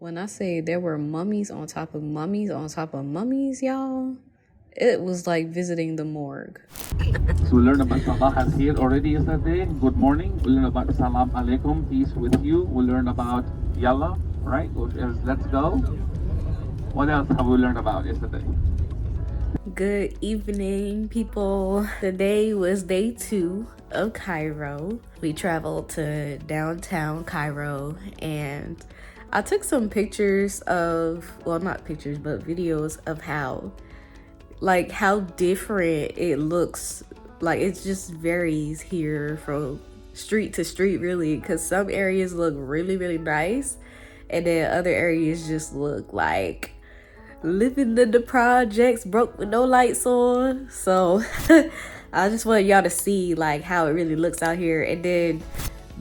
When I say there were mummies on top of mummies on top of mummies, y'all, it was like visiting the morgue. So we learned about Sabah here already yesterday. Good morning. We learned about Salam Alaikum, peace with you. We learned about Yalla, right? Which is let's go. What else have we learned about yesterday? Good evening, people. Today was day 2 of Cairo. We traveled to downtown Cairo and I took some pictures of, well, not pictures, but videos of how different it looks. Like it just varies here from street to street, really, because some areas look really, really nice and then other areas just look like living in the projects, broke with no lights on. So I just wanted y'all to see like how it really looks out here. And then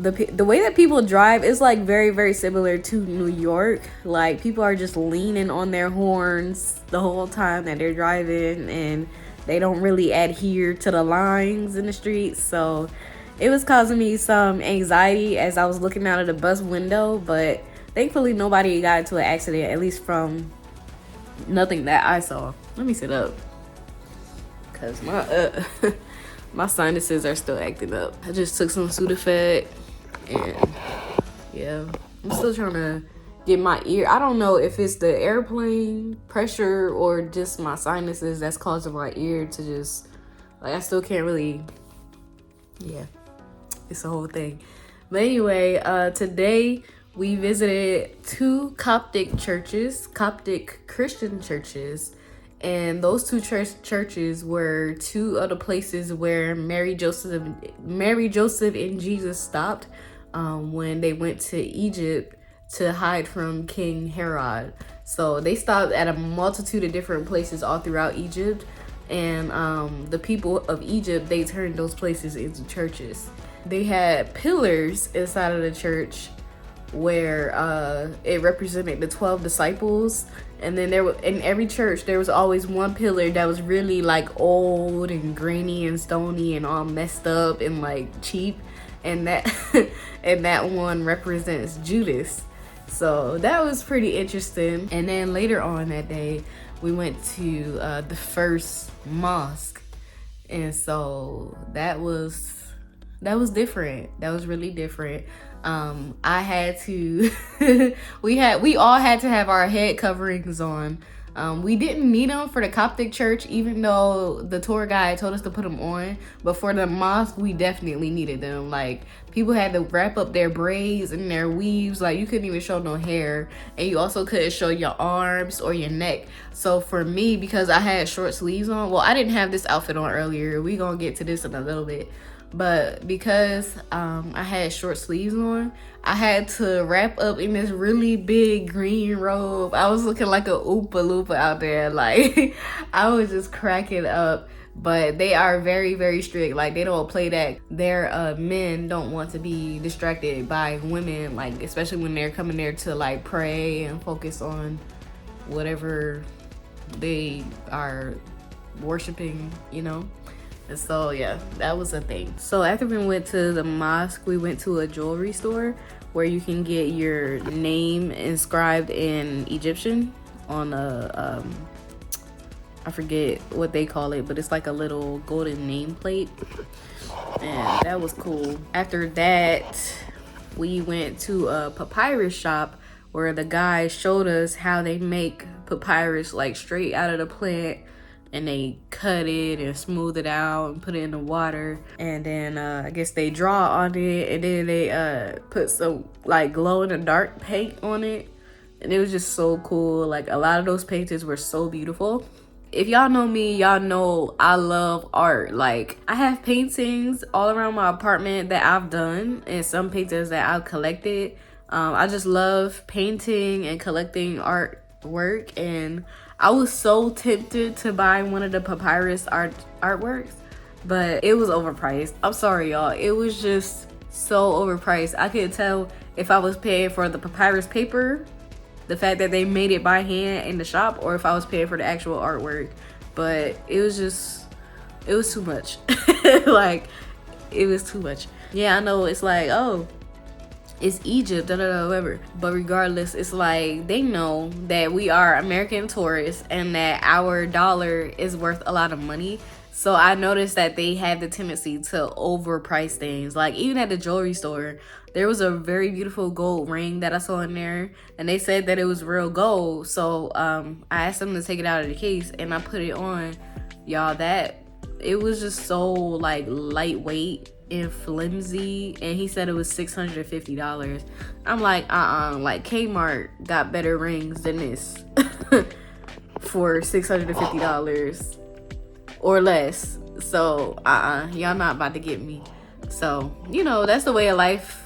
the way that people drive is like very, very similar to New York. Like people are just leaning on their horns the whole time that they're driving, and they don't really adhere to the lines in the streets. So it was causing me some anxiety as I was looking out of the bus window, but thankfully nobody got into an accident, at least from nothing that I saw. Let me sit up because my my sinuses are still acting up. I just took some Sudafed and yeah, I'm still trying to get my ear. I don't know if it's the airplane pressure or just my sinuses that's causing my ear to just like, I still can't really, yeah, it's the whole thing. But anyway, today we visited 2 Coptic Christian churches, and those 2 churches were 2 of the places where Mary, Joseph, and Jesus stopped when they went to Egypt to hide from King Herod. So they stopped at a multitude of different places all throughout Egypt, and the people of Egypt, they turned those places into churches. They had pillars inside of the church where it represented the 12 disciples, and then there was, in every church there was always one pillar that was really like old and grainy and stony and all messed up and like cheap, and that and that one represents Judas. So that was pretty interesting. And then later on that day we went to the first mosque, and so that was different. That was really different. I had to we all had to have our head coverings on. We didn't need them for the Coptic church, even though the tour guide told us to put them on, but for the mosque we definitely needed them. Like people had to wrap up their braids and their weaves, like you couldn't even show no hair, and you also couldn't show your arms or your neck. So for me, because I had short sleeves on, well, I didn't have this outfit on earlier, we gonna get to this in a little bit, but because I had short sleeves on, I had to wrap up in this really big green robe. I was looking like a Oompa Loompa out there. Like I was just cracking up. But they are very, very strict. Like they don't play that. Their men don't want to be distracted by women, like especially when they're coming there to like pray and focus on whatever they are worshiping, you know. And so yeah, that was a thing. So after we went to the mosque, we went to a jewelry store where you can get your name inscribed in Egyptian on a I forget what they call it, but it's like a little golden nameplate, and that was cool. After that, we went to a papyrus shop where the guy showed us how they make papyrus like straight out of the plant, and they cut it and smooth it out and put it in the water, and then I guess they draw on it, and then they put some like glow in the dark paint on it, and it was just so cool. Like a lot of those paintings were so beautiful. If y'all know me, y'all know I love art. Like I have paintings all around my apartment that I've done, and some paintings that I've collected. I just love painting and collecting artwork, and I was so tempted to buy one of the papyrus artworks, but it was overpriced. I'm sorry, y'all. It was just so overpriced. I couldn't tell if I was paying for the papyrus paper, the fact that they made it by hand in the shop, or if I was paying for the actual artwork. But it was too much. Like, it was too much. Yeah, I know it's like, oh, it's Egypt, whatever. But regardless, it's like they know that we are American tourists and that our dollar is worth a lot of money. So I noticed that they have the tendency to overprice things. Like even at the jewelry store, there was a very beautiful gold ring that I saw in there, and they said that it was real gold. So I asked them to take it out of the case, and I put it on. Y'all, that it was just so like lightweight and flimsy, and he said it was $650. I'm like, like Kmart got better rings than this for $650 or less. So y'all not about to get me. So that's the way of life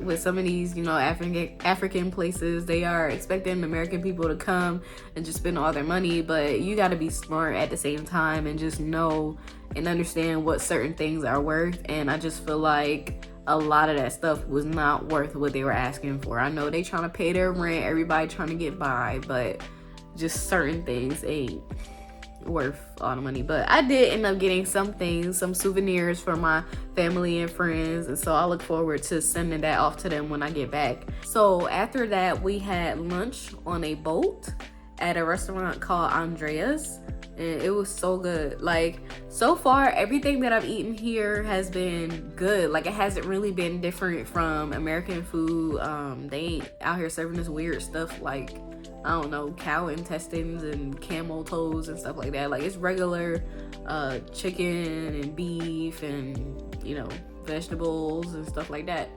with some of these African places. They are expecting American people to come and just spend all their money, but you got to be smart at the same time and just know and understand what certain things are worth. And I just feel like a lot of that stuff was not worth what they were asking for. I know they trying to pay their rent, everybody trying to get by, but just certain things ain't worth all the money. But I did end up getting some things, some souvenirs for my family and friends, and so I look forward to sending that off to them when I get back. So after that, we had lunch on a boat at a restaurant called Andrea's, and it was so good. Like, so far everything that I've eaten here has been good. Like, it hasn't really been different from American food. They ain't out here serving this weird stuff like, I don't know, cow intestines and camel toes and stuff like that. Like, it's regular chicken and beef and vegetables and stuff like that.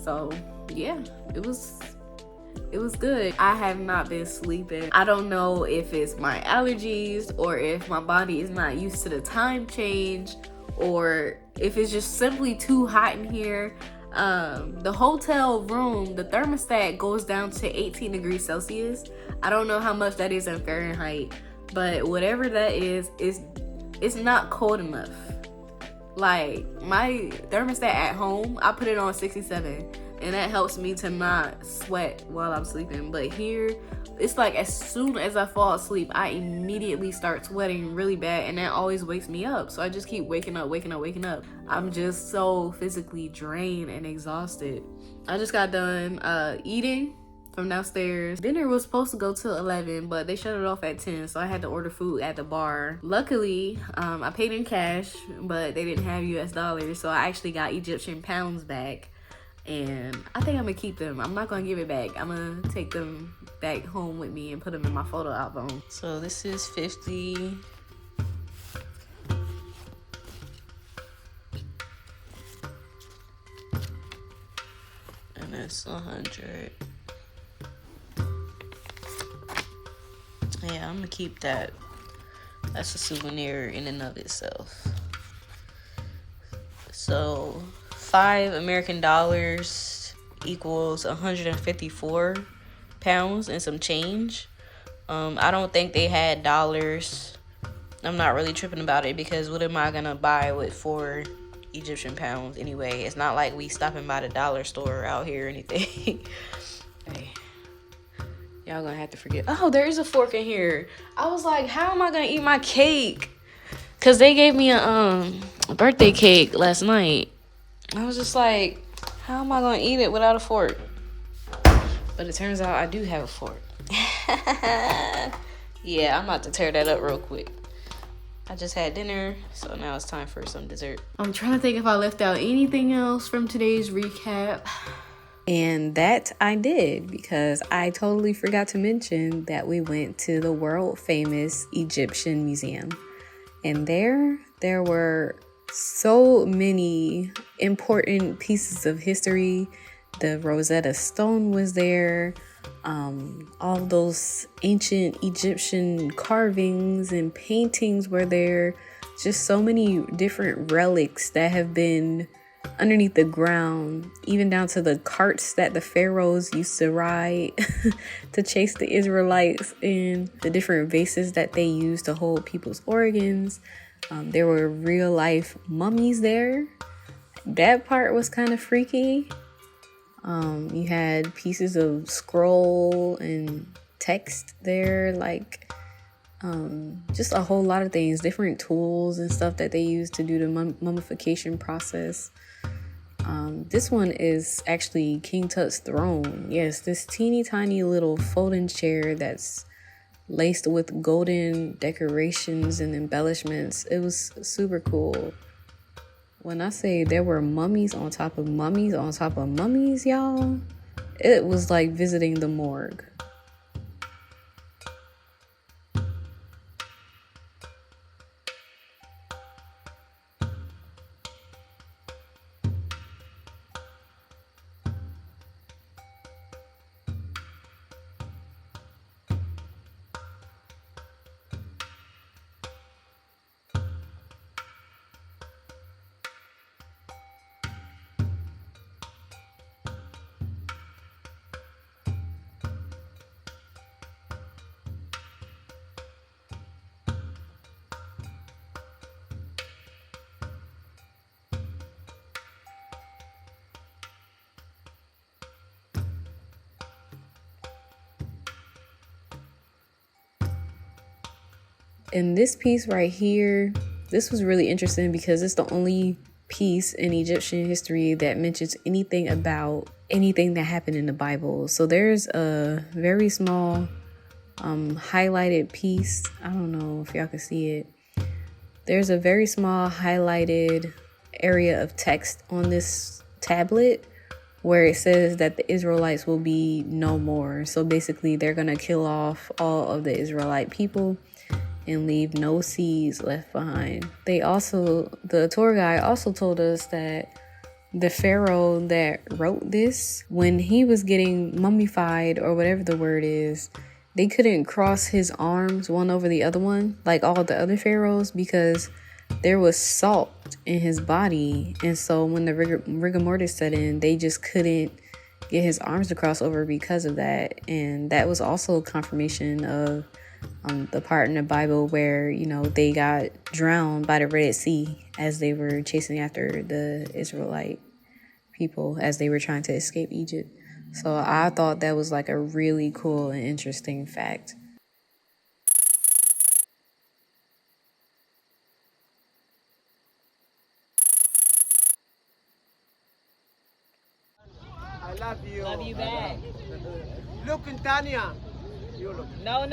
So yeah, it was good. I have not been sleeping. I don't know if it's my allergies or if my body is not used to the time change or if it's just simply too hot in here. The hotel room, the thermostat goes down to 18 degrees Celsius. I don't know how much that is in Fahrenheit, but whatever that is, it's not cold enough. Like, my thermostat at home, I put it on 67, and that helps me to not sweat while I'm sleeping. But here, it's like as soon as I fall asleep, I immediately start sweating really bad, and that always wakes me up. So I just keep waking up. I'm just so physically drained and exhausted. I just got done eating from downstairs. Dinner was supposed to go till 11, but they shut it off at 10, so I had to order food at the bar. Luckily, I paid in cash, but they didn't have US dollars, so I actually got Egyptian pounds back. And I think I'm gonna keep them. I'm not gonna give it back. I'm gonna take them back home with me and put them in my photo album. So this is 50. And that's 100. Yeah, I'm gonna keep that. That's a souvenir in and of itself. So $5 American equals 154 pounds and some change. I don't think they had dollars. I'm not really tripping about it because what am I gonna buy with 4 Egyptian pounds anyway? It's not like we stopping by the dollar store out here or anything. Hey, y'all gonna have to forget. Oh, there is a fork in here. I was like, how am I gonna eat my cake? Cause they gave me a birthday cake last night. I was just like, how am I gonna eat it without a fork? But it turns out I do have a fork. Yeah, I'm about to tear that up real quick. I just had dinner, so now it's time for some dessert. I'm trying to think if I left out anything else from today's recap. And that I did, because I totally forgot to mention that we went to the world famous Egyptian Museum. And there were so many important pieces of history. The Rosetta Stone was there. All those ancient Egyptian carvings and paintings were there. Just so many different relics that have been underneath the ground, even down to the carts that the pharaohs used to ride to chase the Israelites, and the different vases that they used to hold people's organs. There were real life mummies there. That part was kind of freaky. You had pieces of scroll and text there, like just a whole lot of things, different tools and stuff that they used to do the mummification process. This one is actually King Tut's throne. Yes, this teeny tiny little folding chair that's laced with golden decorations and embellishments. It was super cool. When I say there were mummies on top of mummies on top of mummies, y'all, it was like visiting the morgue. And this piece right here, this was really interesting because it's the only piece in Egyptian history that mentions anything about anything that happened in the Bible. So there's a very small highlighted piece. I don't know if y'all can see it. There's a very small highlighted area of text on this tablet where it says that the Israelites will be no more. So basically they're going to kill off all of the Israelite people and leave no seeds left behind. The tour guide also told us that the pharaoh that wrote this, when he was getting mummified or whatever the word is, they couldn't cross his arms one over the other one like all the other pharaohs because there was salt in his body. And so when the rigor mortis set in, they just couldn't get his arms to cross over because of that. And that was also confirmation of the part in the Bible where, they got drowned by the Red Sea as they were chasing after the Israelite people as they were trying to escape Egypt. So I thought that was like a really cool and interesting fact. I love you. Love you back. Look in Tanya. You look. No.